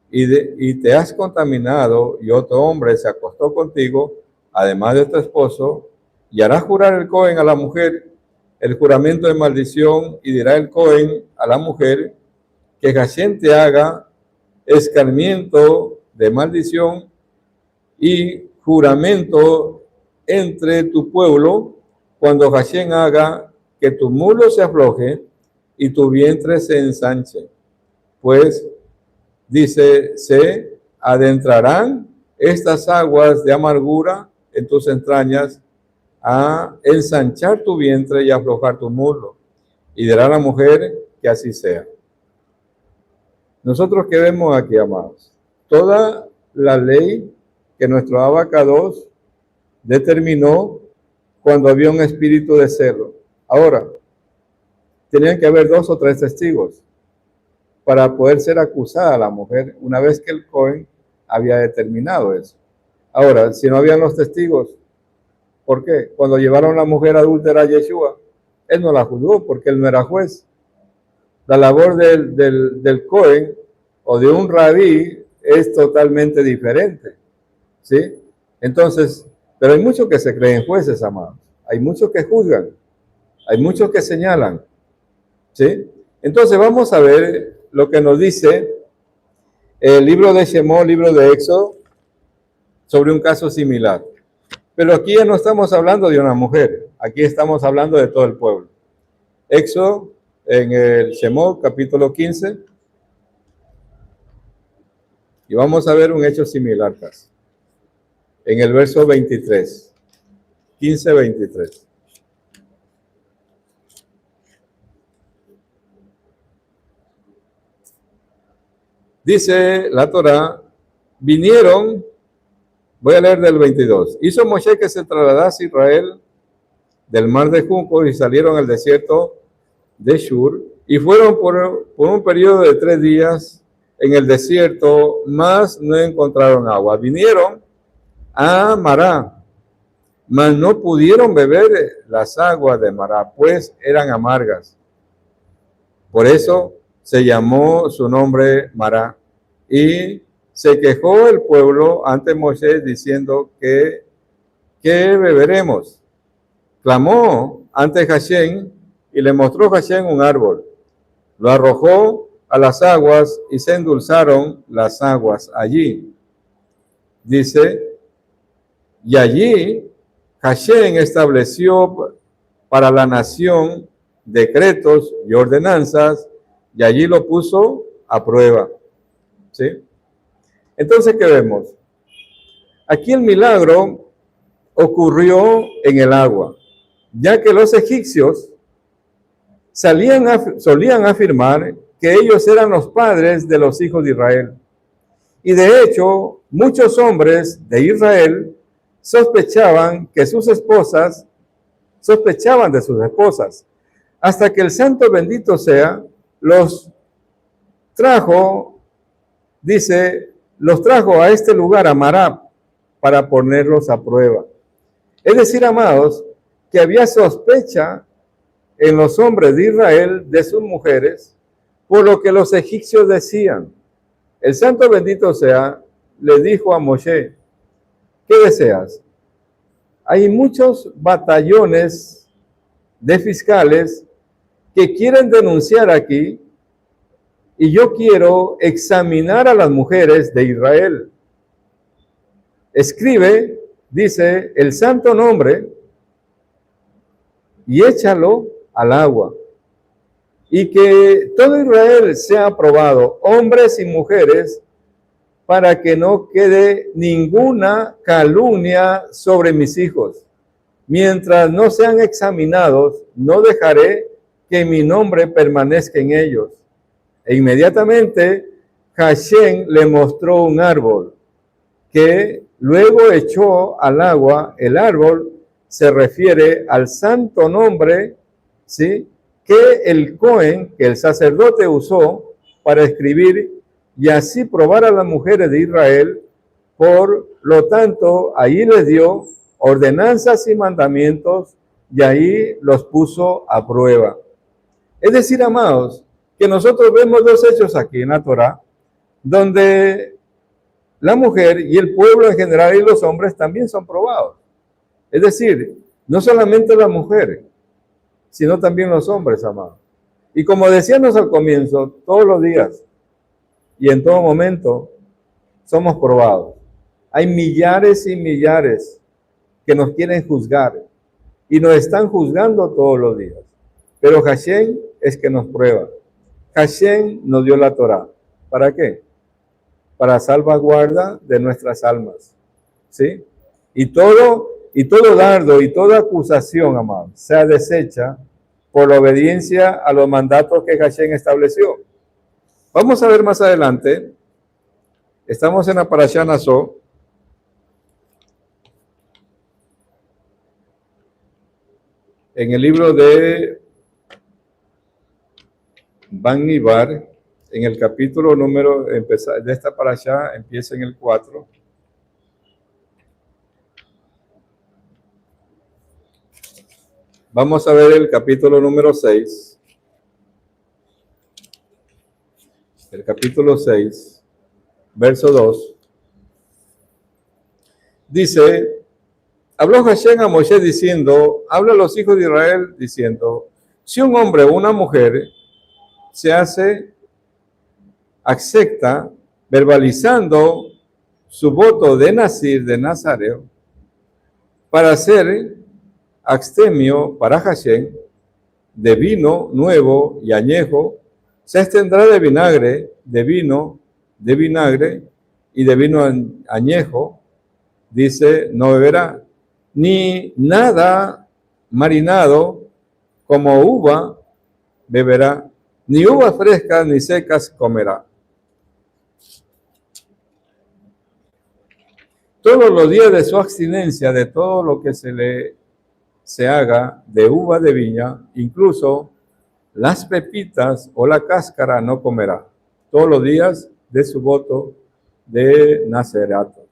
y te has contaminado y otro hombre se acostó contigo, además de tu esposo, y hará jurar el Cohen a la mujer el juramento de maldición, y dirá el Cohen a la mujer que Hashem te haga escarmiento de maldición y juramento entre tu pueblo, cuando Hashem haga que tu muslo se afloje y tu vientre se ensanche. Pues, dice, se adentrarán estas aguas de amargura en tus entrañas a ensanchar tu vientre y aflojar tu muslo. Y dirá la mujer que así sea. Nosotros que vemos aquí, amados, toda la ley que nuestro Abacados determinó cuando había un espíritu de celo. Ahora, tenían que haber 2 o 3 testigos para poder ser acusada la mujer una vez que el Cohen había determinado eso. Ahora, si no habían los testigos, ¿por qué? Cuando llevaron a la mujer adúltera a Yeshua, él no la juzgó porque él no era juez. La labor del Cohen o de un rabí es totalmente diferente, ¿sí? Entonces, pero hay muchos que se creen jueces, amados. Hay muchos que juzgan. Hay muchos que señalan, ¿sí? Entonces vamos a ver lo que nos dice el libro de Shemot, libro de Éxodo, sobre un caso similar. Pero aquí ya no estamos hablando de una mujer, aquí estamos hablando de todo el pueblo. Éxodo, en el Shemot, capítulo 15, y vamos a ver un hecho similar casi. En el verso 23, 15, 23. Dice la Torá, vinieron, voy a leer del 22. Hizo Moshe que se trasladase a Israel del mar de Juncos y salieron al desierto de Shur y fueron por un periodo de 3 días en el desierto, mas no encontraron agua. Vinieron a Mará, mas no pudieron beber las aguas de Mará, pues eran amargas. Por eso se llamó su nombre Mará. Y se quejó el pueblo ante Moisés diciendo que ¿qué beberemos? Clamó ante Hashem y le mostró Hashem un árbol. Lo arrojó a las aguas y se endulzaron las aguas allí. Dice, y allí Hashem estableció para la nación decretos y ordenanzas y allí lo puso a prueba. ¿Sí? Entonces, ¿qué vemos? Aquí el milagro ocurrió en el agua, ya que los egipcios solían afirmar que ellos eran los padres de los hijos de Israel. Y de hecho, muchos hombres de Israel sospechaban de sus esposas, hasta que el santo bendito sea, los trajo a este lugar, a Mará, para ponerlos a prueba. Es decir, amados, que había sospecha en los hombres de Israel de sus mujeres, por lo que los egipcios decían. El santo bendito sea, le dijo a Moshe, ¿qué deseas? Hay muchos batallones de fiscales que quieren denunciar aquí y yo quiero examinar a las mujeres de Israel. Escribe, dice, el santo nombre y échalo al agua. y que todo Israel sea aprobado, hombres y mujeres, para que no quede ninguna calumnia sobre mis hijos. Mientras no sean examinados, no dejaré que mi nombre permanezca en ellos. E inmediatamente Hashem le mostró un árbol que luego echó al agua. El árbol se refiere al santo nombre, ¿sí?, que el Cohen, que el sacerdote usó para escribir y así probar a las mujeres de Israel. Por lo tanto, ahí les dio ordenanzas y mandamientos y ahí los puso a prueba. Es decir, amados, que nosotros vemos dos hechos aquí en la Torá, donde la mujer y el pueblo en general y los hombres también son probados. Es decir, no solamente la mujer, sino también los hombres, amados. Y como decíamos al comienzo, todos los días y en todo momento somos probados. Hay millares y millares que nos quieren juzgar y nos están juzgando todos los días. Pero Hashem es que nos prueba. Hashem nos dio la Torá. ¿Para qué? Para salvaguarda de nuestras almas. ¿Sí? Y todo dardo y toda acusación, amado, sea deshecha por la obediencia a los mandatos que Hashem estableció. Vamos a ver más adelante. Estamos en la Parashá Naso. En el libro de Bamidbar, en el capítulo número de esta Parashá, empieza en el 4. Vamos a ver el capítulo número 6. El capítulo 6, verso 2. Dice: habló Hashem a Moshe diciendo, habla a los hijos de Israel diciendo, si un hombre o una mujer se acepta verbalizando su voto de Nazir, de Nazareo, para ser abstemio para Hashem, de vino nuevo y añejo, se extendrá de vinagre, de vino, de vinagre y de vino añejo, dice, no beberá, ni nada marinado como uva beberá, ni uvas frescas ni secas comerá. Todos los días de su abstinencia, de todo lo que se haga de uva de viña, incluso las pepitas o la cáscara no comerá. Todos los días de su voto de Nazerato.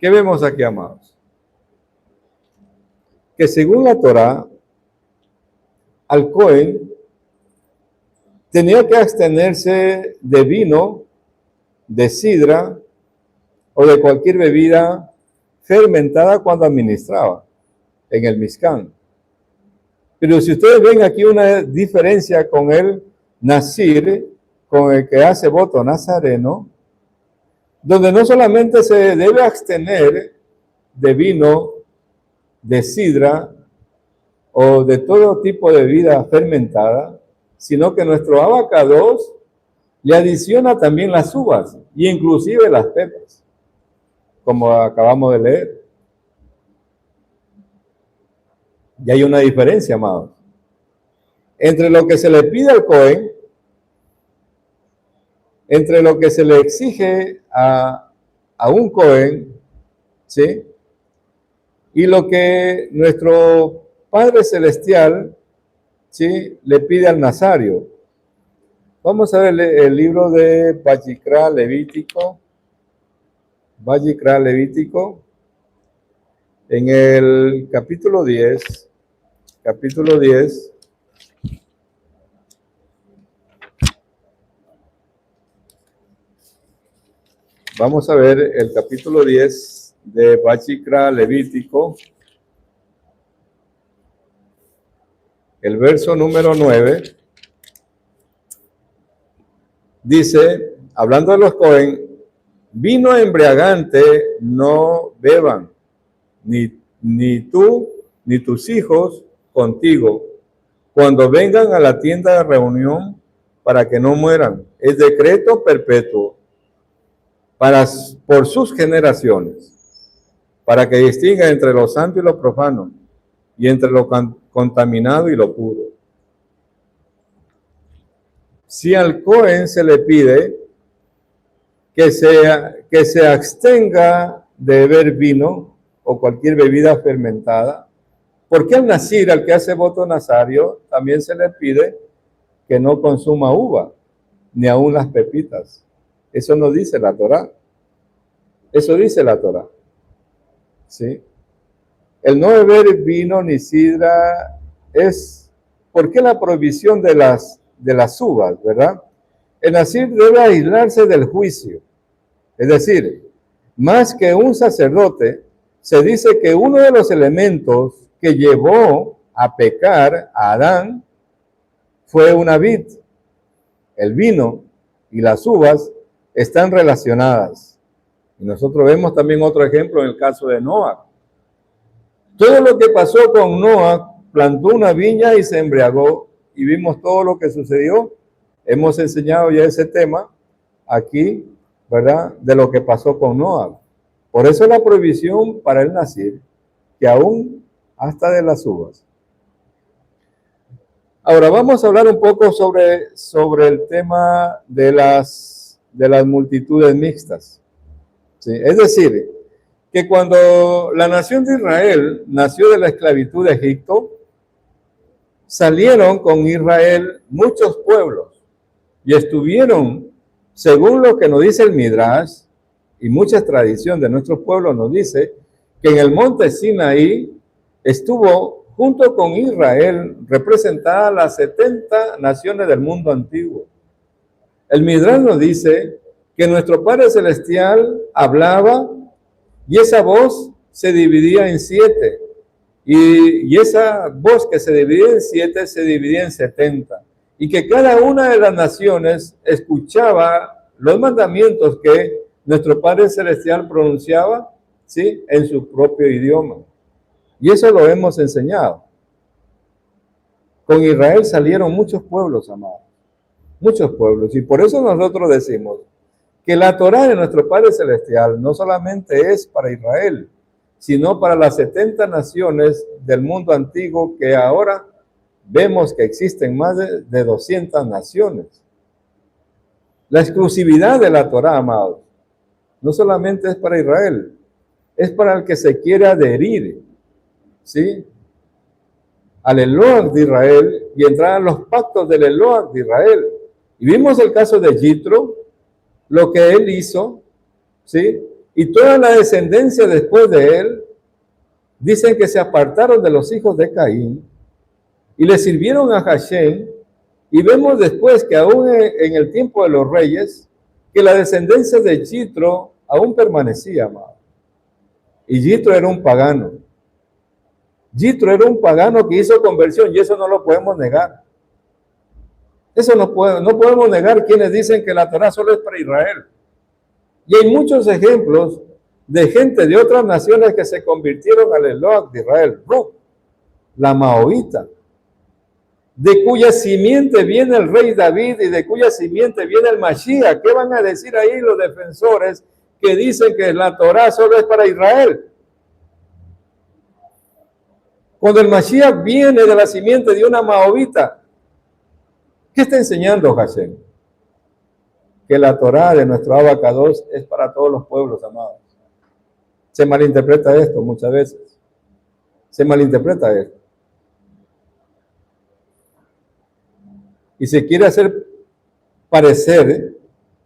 ¿Qué vemos aquí, amados? Que según la Torá, al Cohen tenía que abstenerse de vino, de sidra o de cualquier bebida fermentada cuando administraba en el Mishkan. Pero si ustedes ven aquí una diferencia con el Nazir, con el que hace voto nazareno, donde no solamente se debe abstener de vino, de sidra o de todo tipo de bebida fermentada, sino que nuestro abacados le adiciona también las uvas y inclusive las pepas, como acabamos de leer. Y hay una diferencia, amados, entre lo que se le pide al Cohen, entre lo que se le exige a un Cohen, ¿sí?, y lo que nuestro Padre Celestial, ¿sí?, le pide al Nazario. Vamos a ver el libro de Vayikra Levítico. Vayikra Levítico, en el capítulo 10. Capítulo 10. Vamos a ver el capítulo 10 de Vayikra Levítico, el verso número 9. Dice, hablando de los Cohen, vino embriagante no beban, ni tú ni tus hijos contigo, cuando vengan a la tienda de reunión para que no mueran. Es decreto perpetuo por sus generaciones, para que distinga entre lo santo y lo profano, y entre lo contaminado y lo puro. Si al Cohen se le pide que se abstenga de beber vino o cualquier bebida fermentada, ¿por qué al Nazir, al que hace voto nazario, también se le pide que no consuma uva, ni aun las pepitas? Eso no dice la Torá. Eso dice la Torá. ¿Sí? El no beber vino ni sidra es, ¿por qué la prohibición de las uvas, verdad? El Nazir debe aislarse del juicio. Es decir, más que un sacerdote, se dice que uno de los elementos que llevó a pecar a Adán fue una vid. El vino y las uvas están relacionadas. Y nosotros vemos también otro ejemplo en el caso de Noah. Todo lo que pasó con Noah, plantó una viña y se embriagó, y vimos todo lo que sucedió. Hemos enseñado ya ese tema aquí, ¿verdad? De lo que pasó con Noah. Por eso la prohibición para el Nazir, que aún hasta de las uvas. Ahora vamos a hablar un poco sobre el tema de las multitudes mixtas. ¿Sí? Es decir, que cuando la nación de Israel nació de la esclavitud de Egipto, salieron con Israel muchos pueblos y estuvieron, según lo que nos dice el Midrash, y mucha tradición de nuestros pueblos nos dice, que en el monte Sinaí estuvo junto con Israel representadas las 70 naciones del mundo antiguo. El Midrash nos dice que nuestro Padre Celestial hablaba y esa voz se dividía en 7. Y esa voz que se dividía en 7 se dividía en 70. Y que cada una de las naciones escuchaba los mandamientos que nuestro Padre Celestial pronunciaba, ¿sí?, en su propio idioma. Y eso lo hemos enseñado. Con Israel salieron muchos pueblos, amados. Muchos pueblos. Y por eso nosotros decimos que la Torá de nuestro Padre Celestial no solamente es para Israel, sino para las 70 naciones del mundo antiguo, que ahora vemos que existen más de 200 naciones. La exclusividad de la Torá, amados, no solamente es para Israel, es para el que se quiere adherir, ¿sí?, al Eloah de Israel y entrar a los pactos del Eloah de Israel. Y vimos el caso de Yitro, lo que él hizo, ¿sí?, y toda la descendencia después de él, dicen que se apartaron de los hijos de Caín y le sirvieron a Hashem, y vemos después que aún en el tiempo de los reyes, que la descendencia de Yitro aún permanecía, amado. Y Yitro era un pagano. Yitro era un pagano que hizo conversión, y eso no lo podemos negar. Eso no podemos negar quienes dicen que la Torá solo es para Israel. Y hay muchos ejemplos de gente de otras naciones que se convirtieron al Eloah de Israel. Ruth, la Moabita, de cuya simiente viene el rey David y de cuya simiente viene el Mashiach. ¿Qué van a decir ahí los defensores que dicen que la Torá solo es para Israel? Cuando el Mashiach viene de la simiente de una Moabita, ¿qué está enseñando Hashem? Que la Torá de nuestro Abacados es para todos los pueblos, amados. Se malinterpreta esto muchas veces. Se malinterpreta esto. Y se quiere hacer parecer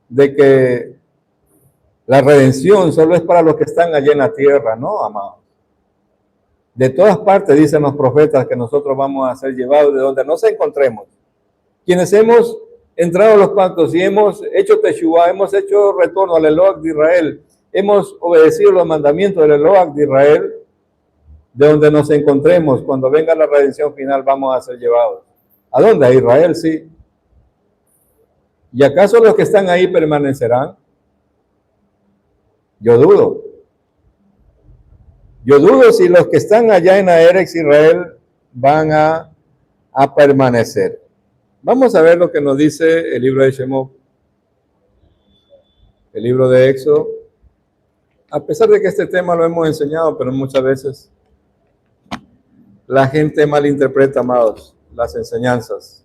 de que la redención solo es para los que están allá en la tierra. No, amados. De todas partes dicen los profetas que nosotros vamos a ser llevados de donde nos encontremos. Quienes hemos entrado a los pactos y hemos hecho Teshuvah, hemos hecho retorno al Eloah de Israel, hemos obedecido los mandamientos del Eloah de Israel, de donde nos encontremos, cuando venga la redención final, vamos a ser llevados. ¿A dónde? A Israel, sí. ¿Y acaso los que están ahí permanecerán? Yo dudo. Yo dudo si los que están allá en Eretz Israel van a a permanecer. Vamos a ver lo que nos dice el libro de Shemot, el libro de Éxodo. A pesar de que este tema lo hemos enseñado, pero muchas veces la gente malinterpreta, amados, las enseñanzas.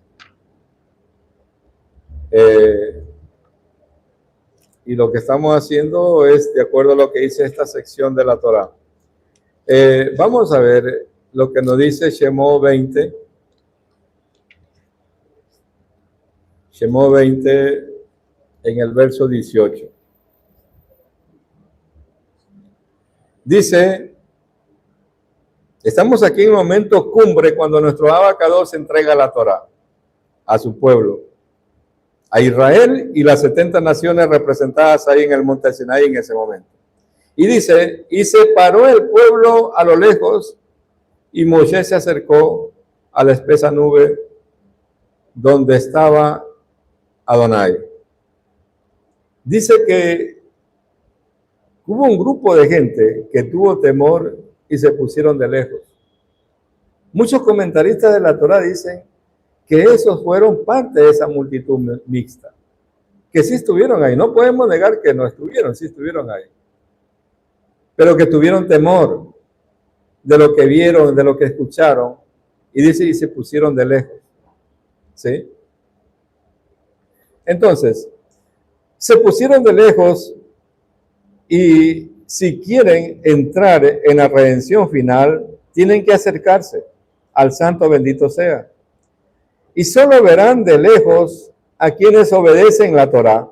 Y lo que estamos haciendo es de acuerdo a lo que dice esta sección de la Torá. Vamos a ver lo que nos dice Shemot 20. Shemot 20 en el verso 18. Dice, estamos aquí en un momento cumbre cuando nuestro Abacados entrega la Torá a su pueblo, a Israel y las 70 naciones representadas ahí en el monte Sinaí en ese momento. Y dice, y se paró el pueblo a lo lejos y Moisés se acercó a la espesa nube donde estaba Adonai. Dice que hubo un grupo de gente que tuvo temor y se pusieron de lejos. Muchos comentaristas de la Torá dicen que esos fueron parte de esa multitud mixta, que sí estuvieron ahí. No podemos negar que no estuvieron, sí estuvieron ahí. Pero que tuvieron temor de lo que vieron, de lo que escucharon, y dice, y se pusieron de lejos. ¿Sí? Entonces, se pusieron de lejos y si quieren entrar en la redención final, tienen que acercarse al Santo bendito sea. Y solo verán de lejos a quienes obedecen la Torá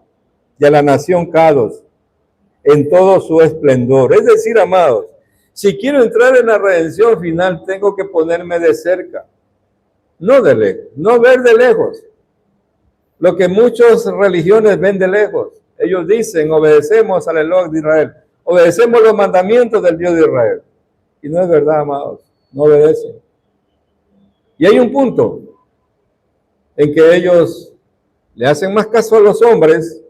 y a la nación Kadosh en todo su esplendor. Es decir, amados, si quiero entrar en la redención final, tengo que ponerme de cerca, no de lejos, no ver de lejos. Lo que muchas religiones ven de lejos. Ellos dicen, obedecemos al Elohim de Israel, obedecemos los mandamientos del Dios de Israel. Y no es verdad, amados, no obedecen. Y hay un punto en que ellos le hacen más caso a los hombres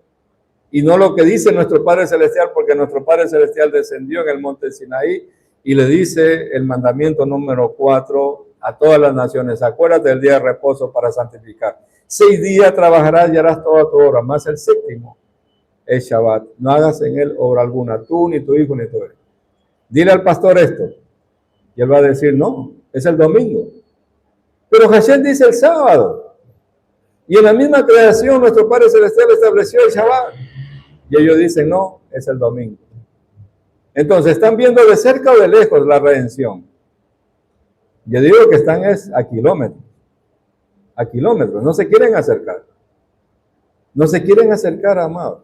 y no lo que dice nuestro Padre Celestial, porque nuestro Padre Celestial descendió en el monte Sinaí y le dice el mandamiento número 4 a todas las naciones: acuérdate del día de reposo para santificar. 6 días trabajarás y harás toda tu obra, más el séptimo es Shabbat. No hagas en él obra alguna, tú, ni tu hijo, ni tu hijo. Dile al pastor esto. Y él va a decir, no, es el domingo. Pero Hashem dice el sábado. Y en la misma creación nuestro Padre Celestial estableció el Shabbat. Y ellos dicen, no, es el domingo. Entonces, ¿están viendo de cerca o de lejos la redención? Yo digo que están a kilómetros. A kilómetros. No se quieren acercar. No se quieren acercar, amados,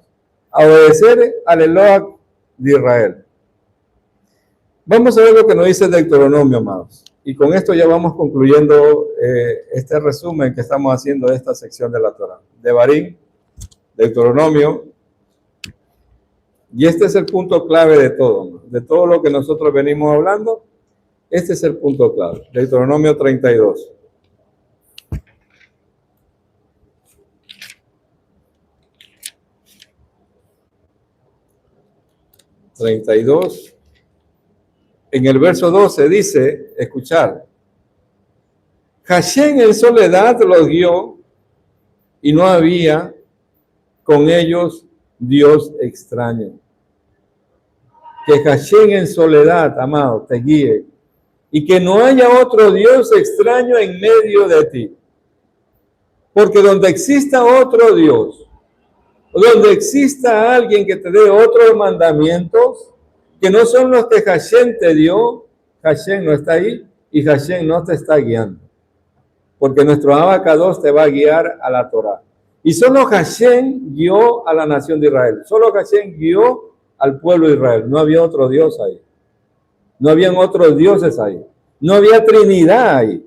a obedecer al Elohim de Israel. Vamos a ver lo que nos dice Deuteronomio, amados. Y con esto ya vamos concluyendo este resumen que estamos haciendo de esta sección de la Torá. Devarim, Deuteronomio. Y este es el punto clave de todo lo que nosotros venimos hablando. Este es el punto clave. Deuteronomio 32. En el verso 12 dice, escuchar, Hashem en soledad los guió y no había con ellos Dios extraño. Que Hashem en soledad, amado, te guíe y que no haya otro Dios extraño en medio de ti. Porque donde exista otro Dios, donde exista alguien que te dé otros mandamientos que no son los que Hashem te dio, Hashem no está ahí y Hashem no te está guiando. Porque nuestro Abacados te va a guiar a la Torá. Y solo Hashem guió a la nación de Israel. Solo Hashem guió al pueblo de Israel. No había otro Dios ahí. No habían otros dioses ahí. No había Trinidad ahí.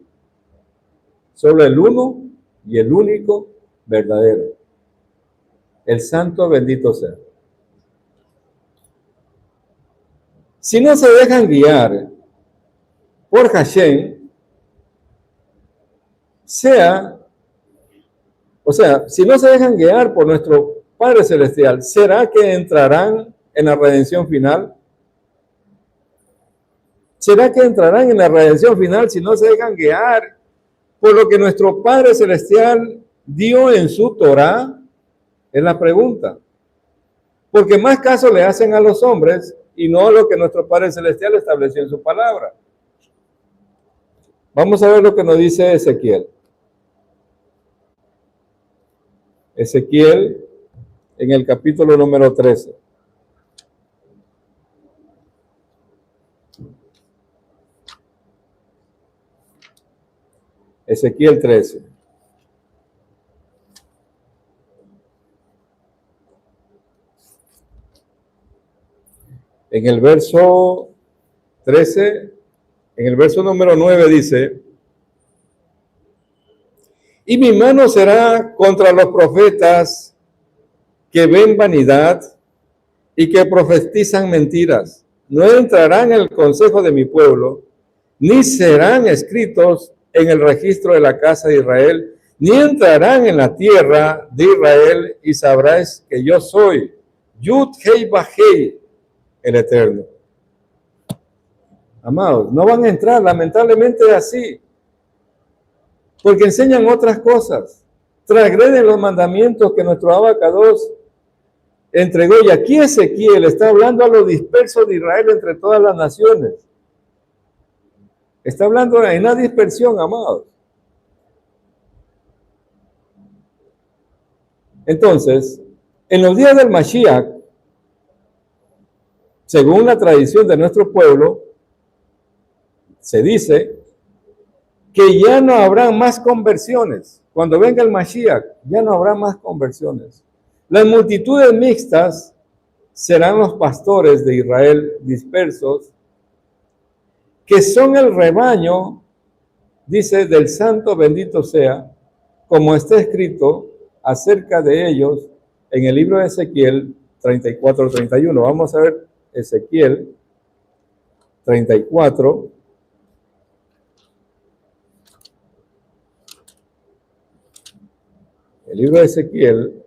Solo el uno y el único verdadero. El santo bendito sea. Si no se dejan guiar por Hashem, si no se dejan guiar por nuestro Padre Celestial, ¿será que entrarán en la redención final? ¿Será que entrarán en la redención final si no se dejan guiar por lo que nuestro Padre Celestial dio en su Torá, es la pregunta. Porque más caso le hacen a los hombres y no a lo que nuestro Padre Celestial estableció en su palabra. Vamos a ver lo que nos dice Ezequiel. Ezequiel en el capítulo número 13. Ezequiel 13. En el verso 13, en el verso número 9 dice: y mi mano será contra los profetas que ven vanidad y que profetizan mentiras. No entrarán en el consejo de mi pueblo, ni serán escritos en el registro de la casa de Israel, ni entrarán en la tierra de Israel, y sabráis que yo soy Yud Hei Bajei, el Eterno. Amados, no van a entrar, lamentablemente es así, porque enseñan otras cosas, transgreden los mandamientos que nuestro Abacados entregó. Y aquí Ezequiel está hablando a los dispersos de Israel entre todas las naciones. Está hablando en una dispersión, amados. Entonces, en los días del Mashiach, según la tradición de nuestro pueblo, se dice que ya no habrá más conversiones. Cuando venga el Mashiach, ya no habrá más conversiones. Las multitudes mixtas serán los pastores de Israel dispersos, que son el rebaño, dice, del santo bendito sea, como está escrito acerca de ellos en el libro de Ezequiel 34-31. Vamos a ver Ezequiel 34. El libro de Ezequiel,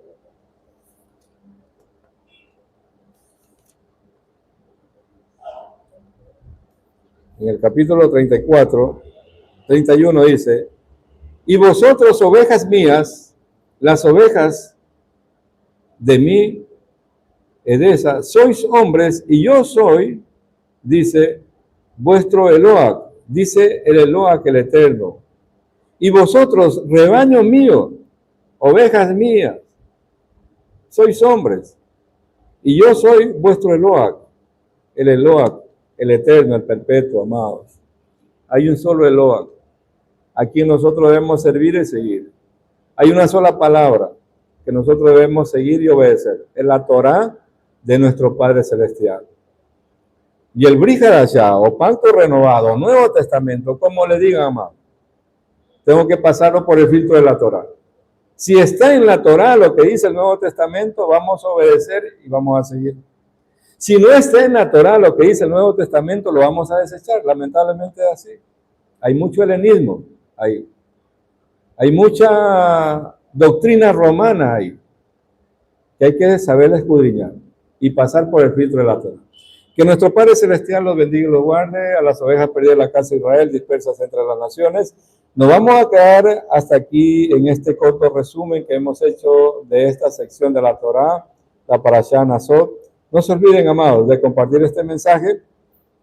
en el capítulo 34, 31 dice: y vosotros, ovejas mías, las ovejas de mi Edesa, sois hombres, y yo soy, dice, vuestro Eloah, dice el Eloah, el Eterno. Y vosotros, rebaño mío, ovejas mías, sois hombres, y yo soy vuestro Eloah, el Eterno, el perpetuo, amados. Hay un solo Eloah, a quien nosotros debemos servir y seguir. Hay una sola palabra que nosotros debemos seguir y obedecer, es la Torá de nuestro Padre Celestial. Y el Brit Hadashah, o Pacto Renovado, Nuevo Testamento, como le digan, amado, tengo que pasarlo por el filtro de la Torá. Si está en la Torá lo que dice el Nuevo Testamento, vamos a obedecer y vamos a seguir. Si no está en la Torá lo que dice el Nuevo Testamento, lo vamos a desechar. Lamentablemente es así. Hay mucho helenismo ahí. Hay mucha doctrina romana ahí, que hay que saber escudriñar y pasar por el filtro de la Torá. Que nuestro Padre Celestial los bendiga y los guarde, a las ovejas perdidas de la casa de Israel, dispersas entre las naciones. Nos vamos a quedar hasta aquí en este corto resumen que hemos hecho de esta sección de la Torá, la Parashá Nazot. No se olviden, amados, de compartir este mensaje,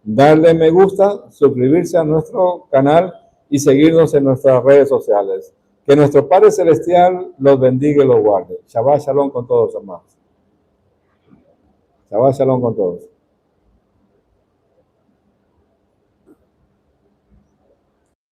darle me gusta, suscribirse a nuestro canal y seguirnos en nuestras redes sociales. Que nuestro Padre Celestial los bendiga y los guarde. Shabbat Shalom con todos, amados. Shabbat Shalom con todos.